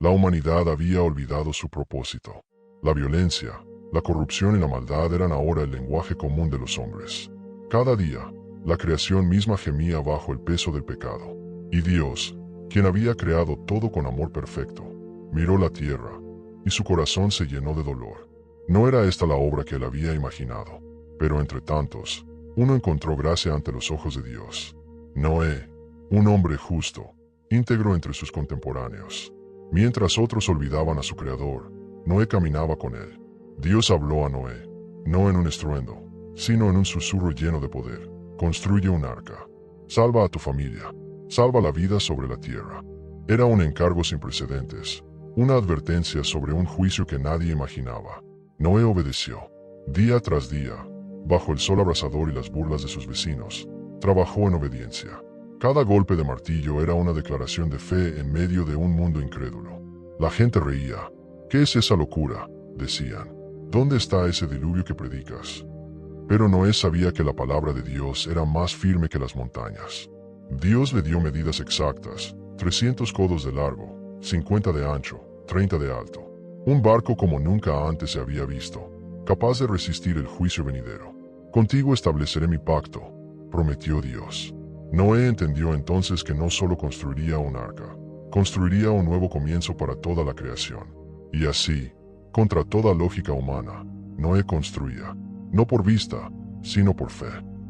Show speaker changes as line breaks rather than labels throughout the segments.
La humanidad había olvidado su propósito. La violencia, la corrupción y la maldad eran ahora el lenguaje común de los hombres. Cada día, la creación misma gemía bajo el peso del pecado. Y Dios, quien había creado todo con amor perfecto, miró la tierra, y su corazón se llenó de dolor. No era esta la obra que él había imaginado, pero entre tantos, uno encontró gracia ante los ojos de Dios. Noé, un hombre justo, íntegro entre sus contemporáneos. Mientras otros olvidaban a su Creador, Noé caminaba con él. Dios habló a Noé, no en un estruendo, sino en un susurro lleno de poder. Construye un arca. Salva a tu familia. Salva la vida sobre la tierra. Era un encargo sin precedentes, una advertencia sobre un juicio que nadie imaginaba. Noé obedeció. Día tras día, bajo el sol abrasador y las burlas de sus vecinos, trabajó en obediencia. Cada golpe de martillo era una declaración de fe en medio de un mundo incrédulo. La gente reía. ¿Qué es esa locura?, decían. ¿Dónde está ese diluvio que predicas? Pero Noé sabía que la palabra de Dios era más firme que las montañas. Dios le dio medidas exactas, 300 codos de largo, 50 de ancho, 30 de alto. Un barco como nunca antes se había visto, capaz de resistir el juicio venidero. Contigo estableceré mi pacto, prometió Dios. Noé entendió entonces que no solo construiría un arca, construiría un nuevo comienzo para toda la creación. Y así, contra toda lógica humana, Noé construía, no por vista, sino por fe,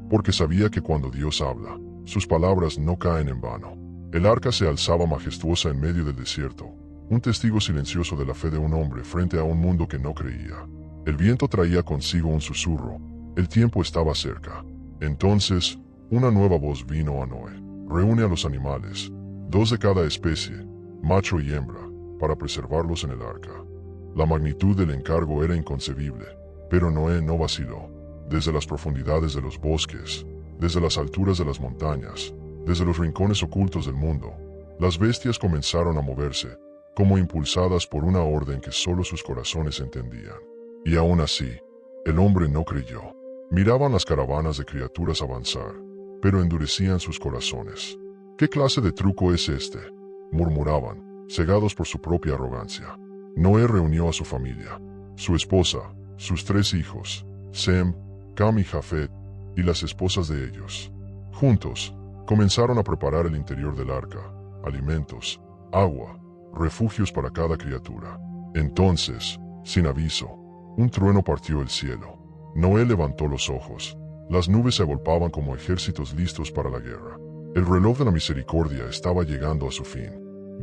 porque sabía que cuando Dios habla, sus palabras no caen en vano. El arca se alzaba majestuosa en medio del desierto, un testigo silencioso de la fe de un hombre frente a un mundo que no creía. El viento traía consigo un susurro, el tiempo estaba cerca. Entonces, una nueva voz vino a Noé. Reúne a los animales, 2 de cada especie, macho y hembra, para preservarlos en el arca. La magnitud del encargo era inconcebible, pero Noé no vaciló. Desde las profundidades de los bosques, desde las alturas de las montañas, desde los rincones ocultos del mundo, las bestias comenzaron a moverse, como impulsadas por una orden que solo sus corazones entendían. Y aún así, el hombre no creyó. Miraban las caravanas de criaturas avanzar, pero endurecían sus corazones. ¿Qué clase de truco es este?, murmuraban, cegados por su propia arrogancia. Noé reunió a su familia, su esposa, sus 3 hijos, Sem, Cam y Jafet, y las esposas de ellos. Juntos, comenzaron a preparar el interior del arca, alimentos, agua, refugios para cada criatura. Entonces, sin aviso, un trueno partió el cielo. Noé levantó los ojos. Las nubes se agolpaban como ejércitos listos para la guerra. El reloj de la misericordia estaba llegando a su fin.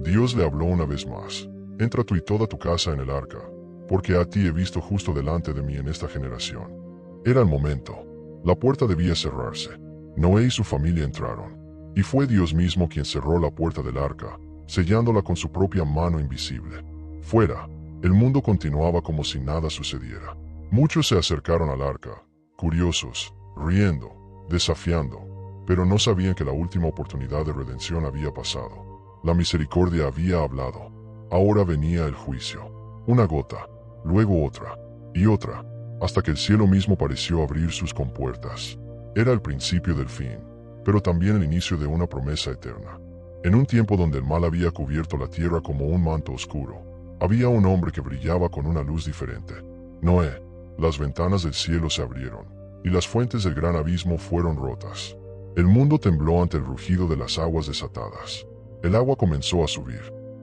Dios le habló una vez más. Entra tú y toda tu casa en el arca, porque a ti he visto justo delante de mí en esta generación. Era el momento. La puerta debía cerrarse. Noé y su familia entraron, y fue Dios mismo quien cerró la puerta del arca, sellándola con su propia mano invisible. Fuera, el mundo continuaba como si nada sucediera. Muchos se acercaron al arca, curiosos, riendo, desafiando, pero no sabían que la última oportunidad de redención había pasado. La misericordia había hablado. Ahora venía el juicio. Una gota, luego otra, y otra, hasta que el cielo mismo pareció abrir sus compuertas. Era el principio del fin, pero también el inicio de una promesa eterna. En un tiempo donde el mal había cubierto la tierra como un manto oscuro, había un hombre que brillaba con una luz diferente. Noé. Las ventanas del cielo se abrieron, y las fuentes del gran abismo fueron rotas. El mundo tembló ante el rugido de las aguas desatadas. El agua comenzó a subir.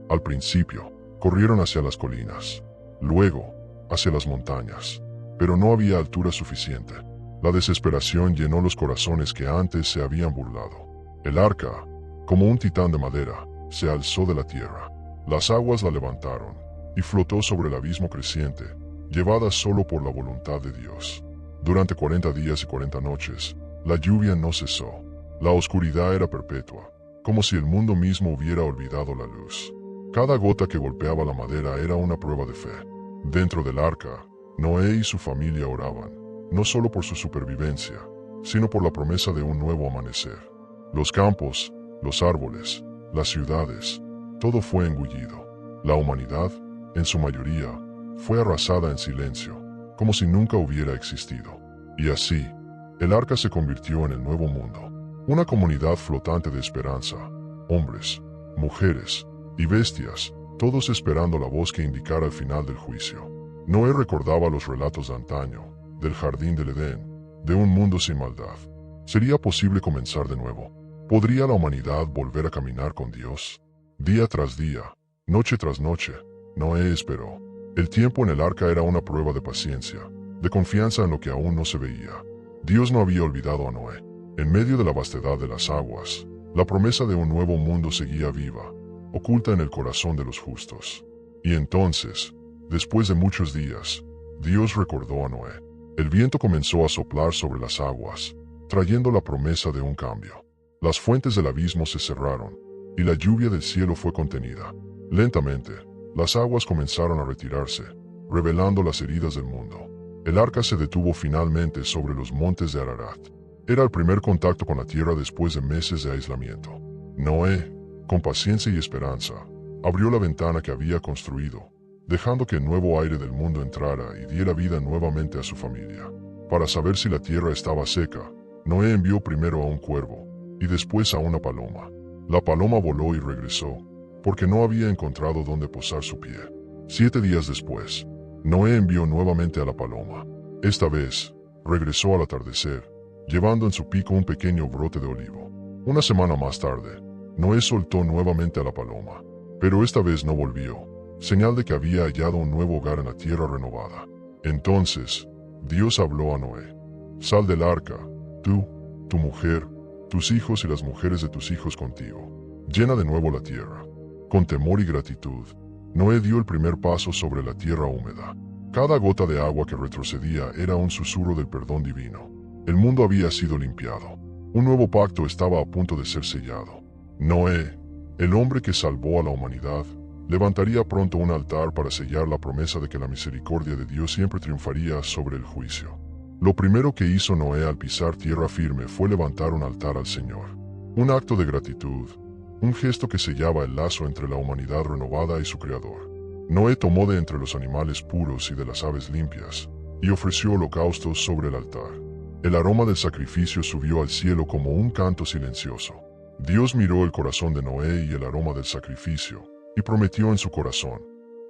Al principio, corrieron hacia las colinas, luego, hacia las montañas, pero no había altura suficiente. La desesperación llenó los corazones que antes se habían burlado. El arca, como un titán de madera, se alzó de la tierra. Las aguas la levantaron, y flotó sobre el abismo creciente, llevada solo por la voluntad de Dios. Durante 40 días y 40 noches, la lluvia no cesó. La oscuridad era perpetua, como si el mundo mismo hubiera olvidado la luz. Cada gota que golpeaba la madera era una prueba de fe. Dentro del arca, Noé y su familia oraban, no solo por su supervivencia, sino por la promesa de un nuevo amanecer. Los campos, los árboles, las ciudades, todo fue engullido. La humanidad, en su mayoría, fue arrasada en silencio, como si nunca hubiera existido. Y así, el arca se convirtió en el nuevo mundo, una comunidad flotante de esperanza, hombres, mujeres y bestias, todos esperando la voz que indicara el final del juicio. Noé recordaba los relatos de antaño, del jardín del Edén, de un mundo sin maldad. ¿Sería posible comenzar de nuevo? ¿Podría la humanidad volver a caminar con Dios? Día tras día, noche tras noche, Noé esperó. El tiempo en el arca era una prueba de paciencia, de confianza en lo que aún no se veía. Dios no había olvidado a Noé. En medio de la vastedad de las aguas, la promesa de un nuevo mundo seguía viva, oculta en el corazón de los justos. Y entonces, después de muchos días, Dios recordó a Noé. El viento comenzó a soplar sobre las aguas, trayendo la promesa de un cambio. Las fuentes del abismo se cerraron, y la lluvia del cielo fue contenida. Lentamente, las aguas comenzaron a retirarse, revelando las heridas del mundo. El arca se detuvo finalmente sobre los montes de Ararat. Era el primer contacto con la tierra después de meses de aislamiento. Noé, con paciencia y esperanza, abrió la ventana que había construido, dejando que el nuevo aire del mundo entrara y diera vida nuevamente a su familia. Para saber si la tierra estaba seca, Noé envió primero a un cuervo, y después a una paloma. La paloma voló y regresó, porque no había encontrado dónde posar su pie. 7 días después, Noé envió nuevamente a la paloma. Esta vez, regresó al atardecer, llevando en su pico un pequeño brote de olivo. Una semana más tarde, Noé soltó nuevamente a la paloma, pero esta vez no volvió, señal de que había hallado un nuevo hogar en la tierra renovada. Entonces, Dios habló a Noé: «Sal del arca, tú, tu mujer, tus hijos y las mujeres de tus hijos contigo. Llena de nuevo la tierra». Con temor y gratitud, Noé dio el primer paso sobre la tierra húmeda. Cada gota de agua que retrocedía era un susurro del perdón divino. El mundo había sido limpiado. Un nuevo pacto estaba a punto de ser sellado. Noé, el hombre que salvó a la humanidad, levantaría pronto un altar para sellar la promesa de que la misericordia de Dios siempre triunfaría sobre el juicio. Lo primero que hizo Noé al pisar tierra firme fue levantar un altar al Señor. Un acto de gratitud, un gesto que sellaba el lazo entre la humanidad renovada y su Creador. Noé tomó de entre los animales puros y de las aves limpias, y ofreció holocaustos sobre el altar. El aroma del sacrificio subió al cielo como un canto silencioso. Dios miró el corazón de Noé y el aroma del sacrificio, y prometió en su corazón: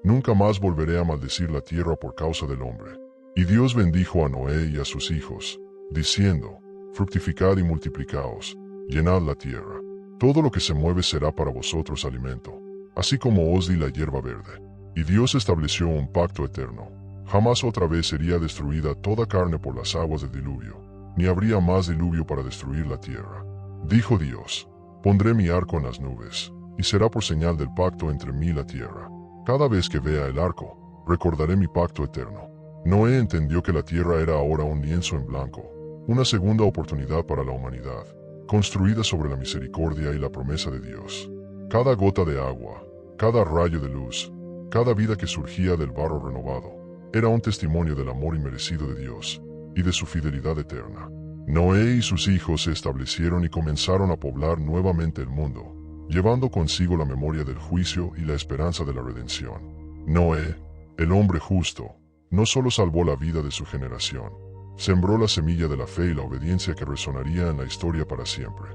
«Nunca más volveré a maldecir la tierra por causa del hombre». Y Dios bendijo a Noé y a sus hijos, diciendo: «Fructificad y multiplicaos, llenad la tierra. Todo lo que se mueve será para vosotros alimento, así como os di la hierba verde». Y Dios estableció un pacto eterno. Jamás otra vez sería destruida toda carne por las aguas del diluvio, ni habría más diluvio para destruir la tierra. Dijo Dios: «Pondré mi arco en las nubes, y será por señal del pacto entre mí y la tierra. Cada vez que vea el arco, recordaré mi pacto eterno». Noé entendió que la tierra era ahora un lienzo en blanco, una segunda oportunidad para la humanidad, construida sobre la misericordia y la promesa de Dios. Cada gota de agua, cada rayo de luz, cada vida que surgía del barro renovado, era un testimonio del amor inmerecido de Dios y de su fidelidad eterna. Noé y sus hijos se establecieron y comenzaron a poblar nuevamente el mundo, llevando consigo la memoria del juicio y la esperanza de la redención. Noé, el hombre justo, no solo salvó la vida de su generación, sembró la semilla de la fe y la obediencia que resonaría en la historia para siempre.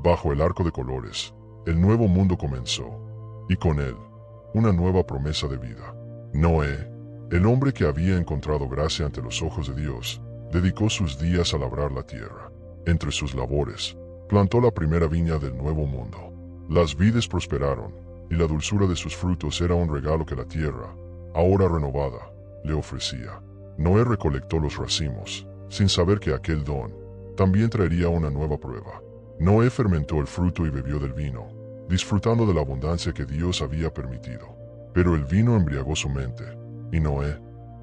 Bajo el arco de colores, el nuevo mundo comenzó, y con él, una nueva promesa de vida. Noé, el hombre que había encontrado gracia ante los ojos de Dios, dedicó sus días a labrar la tierra. Entre sus labores, plantó la primera viña del nuevo mundo. Las vides prosperaron, y la dulzura de sus frutos era un regalo que la tierra, ahora renovada, le ofrecía. Noé recolectó los racimos, sin saber que aquel don también traería una nueva prueba. Noé fermentó el fruto y bebió del vino, disfrutando de la abundancia que Dios había permitido. Pero el vino embriagó su mente, y Noé,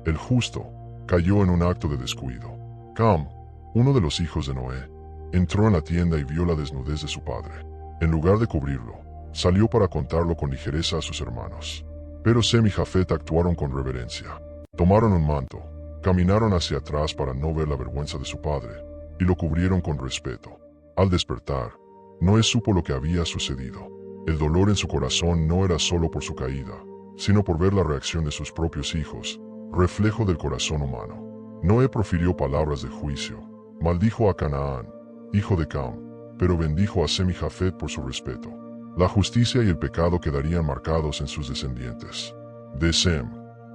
el justo, cayó en un acto de descuido. Cam, uno de los hijos de Noé, entró en la tienda y vio la desnudez de su padre. En lugar de cubrirlo, salió para contarlo con ligereza a sus hermanos. Pero Sem y Jafet actuaron con reverencia. Tomaron un manto, caminaron hacia atrás para no ver la vergüenza de su padre, y lo cubrieron con respeto. Al despertar, Noé supo lo que había sucedido. El dolor en su corazón no era solo por su caída, sino por ver la reacción de sus propios hijos, reflejo del corazón humano. Noé profirió palabras de juicio, maldijo a Canaán, hijo de Cam, pero bendijo a Sem y Jafet por su respeto. La justicia y el pecado quedarían marcados en sus descendientes. De Sem,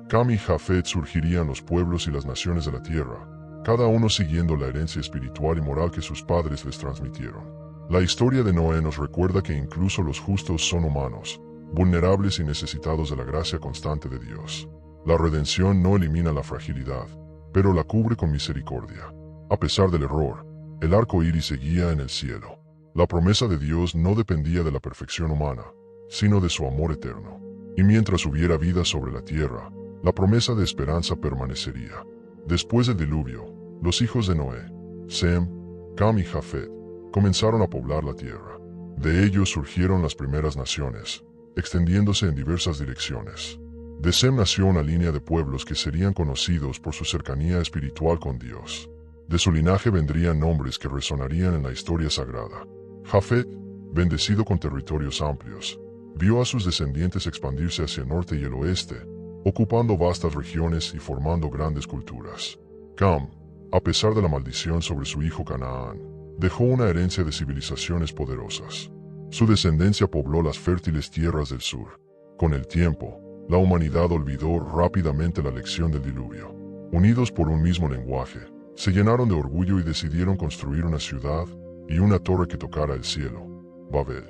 Cam y Jafet surgirían los pueblos y las naciones de la tierra, cada uno siguiendo la herencia espiritual y moral que sus padres les transmitieron. La historia de Noé nos recuerda que incluso los justos son humanos, vulnerables y necesitados de la gracia constante de Dios. La redención no elimina la fragilidad, pero la cubre con misericordia. A pesar del error, el arco iris seguía en el cielo. La promesa de Dios no dependía de la perfección humana, sino de su amor eterno. Y mientras hubiera vida sobre la tierra, la promesa de esperanza permanecería. Después del diluvio, los hijos de Noé, Sem, Cam y Jafet, comenzaron a poblar la tierra. De ellos surgieron las primeras naciones, extendiéndose en diversas direcciones. De Sem nació una línea de pueblos que serían conocidos por su cercanía espiritual con Dios. De su linaje vendrían nombres que resonarían en la historia sagrada. Jafet, bendecido con territorios amplios, vio a sus descendientes expandirse hacia el norte y el oeste, ocupando vastas regiones y formando grandes culturas. Cam, a pesar de la maldición sobre su hijo Canaán, dejó una herencia de civilizaciones poderosas. Su descendencia pobló las fértiles tierras del sur. Con el tiempo, la humanidad olvidó rápidamente la lección del diluvio. Unidos por un mismo lenguaje, se llenaron de orgullo y decidieron construir una ciudad y una torre que tocara el cielo, Babel.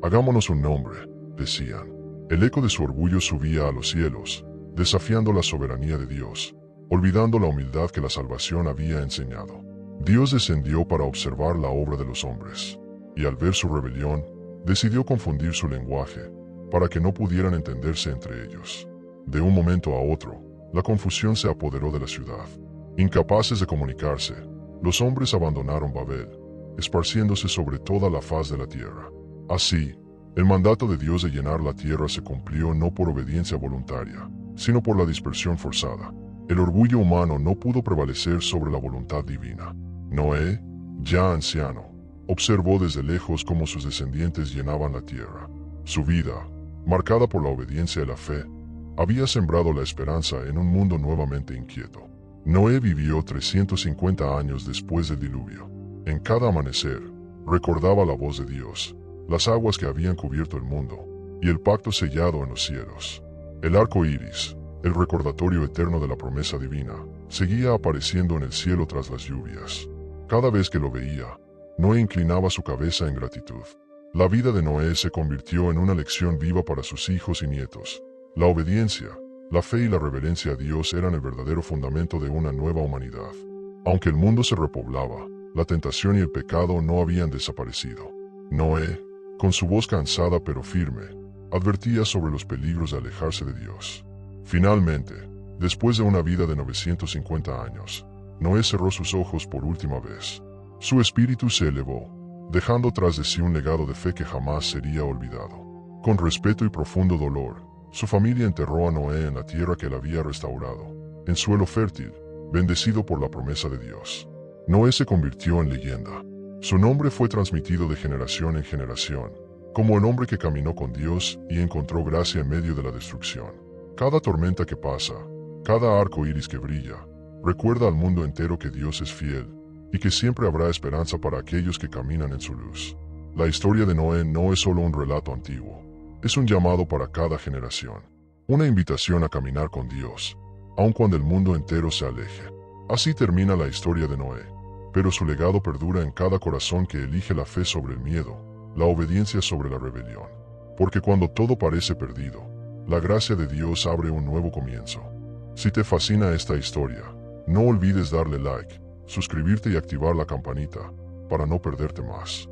Hagámonos un nombre, decían. El eco de su orgullo subía a los cielos, desafiando la soberanía de Dios, olvidando la humildad que la salvación había enseñado. Dios descendió para observar la obra de los hombres, y al ver su rebelión, decidió confundir su lenguaje, para que no pudieran entenderse entre ellos. De un momento a otro, la confusión se apoderó de la ciudad. Incapaces de comunicarse, los hombres abandonaron Babel, esparciéndose sobre toda la faz de la tierra. Así, el mandato de Dios de llenar la tierra se cumplió no por obediencia voluntaria, sino por la dispersión forzada. El orgullo humano no pudo prevalecer sobre la voluntad divina. Noé, ya anciano, observó desde lejos cómo sus descendientes llenaban la tierra. Su vida, marcada por la obediencia y la fe, había sembrado la esperanza en un mundo nuevamente inquieto. Noé vivió 350 años después del diluvio. En cada amanecer, recordaba la voz de Dios, las aguas que habían cubierto el mundo, y el pacto sellado en los cielos. El arco iris, el recordatorio eterno de la promesa divina, seguía apareciendo en el cielo tras las lluvias. Cada vez que lo veía, Noé inclinaba su cabeza en gratitud. La vida de Noé se convirtió en una lección viva para sus hijos y nietos. La obediencia, la fe y la reverencia a Dios eran el verdadero fundamento de una nueva humanidad. Aunque el mundo se repoblaba, la tentación y el pecado no habían desaparecido. Noé, con su voz cansada pero firme, advertía sobre los peligros de alejarse de Dios. Finalmente, después de una vida de 950 años, Noé cerró sus ojos por última vez. Su espíritu se elevó, dejando tras de sí un legado de fe que jamás sería olvidado. Con respeto y profundo dolor, su familia enterró a Noé en la tierra que él había restaurado, en suelo fértil, bendecido por la promesa de Dios. Noé se convirtió en leyenda. Su nombre fue transmitido de generación en generación, como el hombre que caminó con Dios y encontró gracia en medio de la destrucción. Cada tormenta que pasa, cada arco iris que brilla, recuerda al mundo entero que Dios es fiel y que siempre habrá esperanza para aquellos que caminan en su luz. La historia de Noé no es solo un relato antiguo, es un llamado para cada generación, una invitación a caminar con Dios, aun cuando el mundo entero se aleje. Así termina la historia de Noé, pero su legado perdura en cada corazón que elige la fe sobre el miedo, la obediencia sobre la rebelión. Porque cuando todo parece perdido, la gracia de Dios abre un nuevo comienzo. Si te fascina esta historia, no olvides darle like, suscribirte y activar la campanita para no perderte más.